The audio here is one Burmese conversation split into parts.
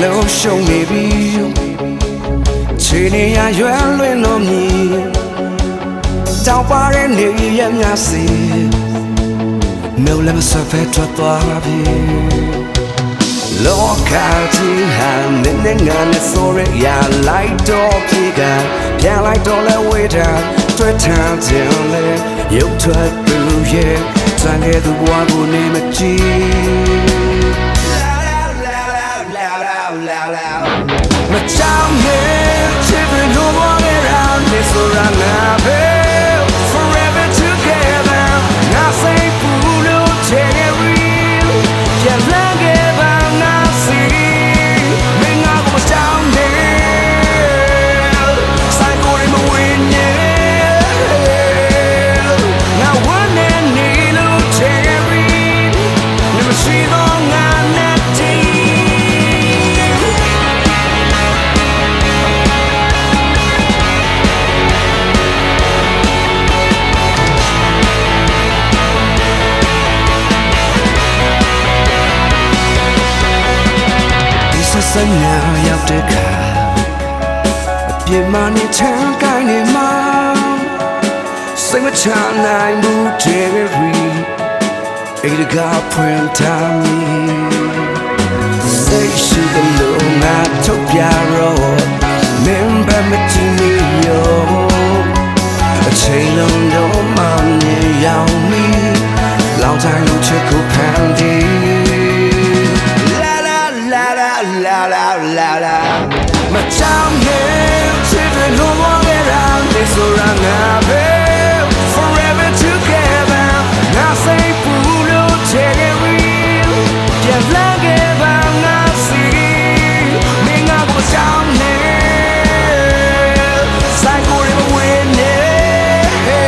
လုံးရှုံနေပြီခြေနေရရွယ်လွင်လို့မြည်တောက်ပါတဲ့နေရများစီနှုတ်လည်းမဆွဲဖက်ထွက်သွားပြီလောကကြီးဟာနည်းနည်းငါနဲ့ဆိုရရလိုက်တော့ပြေကပြန်လိုက်တော့လဲဝေးတာတွေ့ထမ်းခြင်းလဲရုပ်ထွက်သူရဲ့စံခဲ့သူဘဝကိုနေမကြည့်မကြောက်နဲ့ချစ်ပြီးလို့ဘောခဲ့တာနေဆိုရငါပဲ Forever together ငါစိတ်ပူလို့ cherry ပြန်လာခဲ့ပါငါစီမင်းငါကိုမကြောက်နဲ့ဆိုင်ကိုရမဝင်နဲ့ငါဝမ်းနဲ့နေလို့ cherry နေမရှိတော့ငါနဲ့တီစညာရောက်တဲ့ခါအပြစ်မှနေချမ်းကိုင်းနေမှာစိတ်မချနိုင်ဘူး Jerry အဲ့ဒီကဖွင့်ထားမိစိတ်ရှိကလုံးငါထုတ်ပြတော့မင်းပဲမကြည့်နေရောအချိန်လုံးတော့မှမြင်ရောက်မိလောင်တိုင်းလို့ချက်ကိုဖန်တီးla ma ciao yeah children no more around this around forever together now say pulo cherry just like ever now see me nga go ciao yeah sai go never win yeah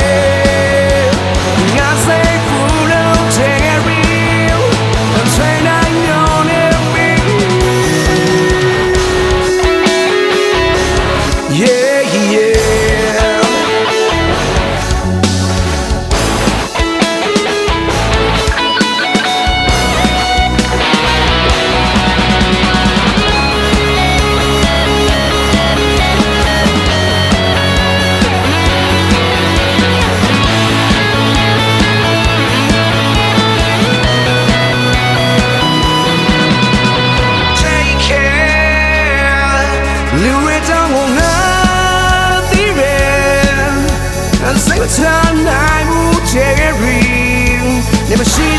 nga say pulo cherry I'm trying I know yeah, yeah. Take care, Louis Vuitton. Sing the time, I'm Jerry. Never see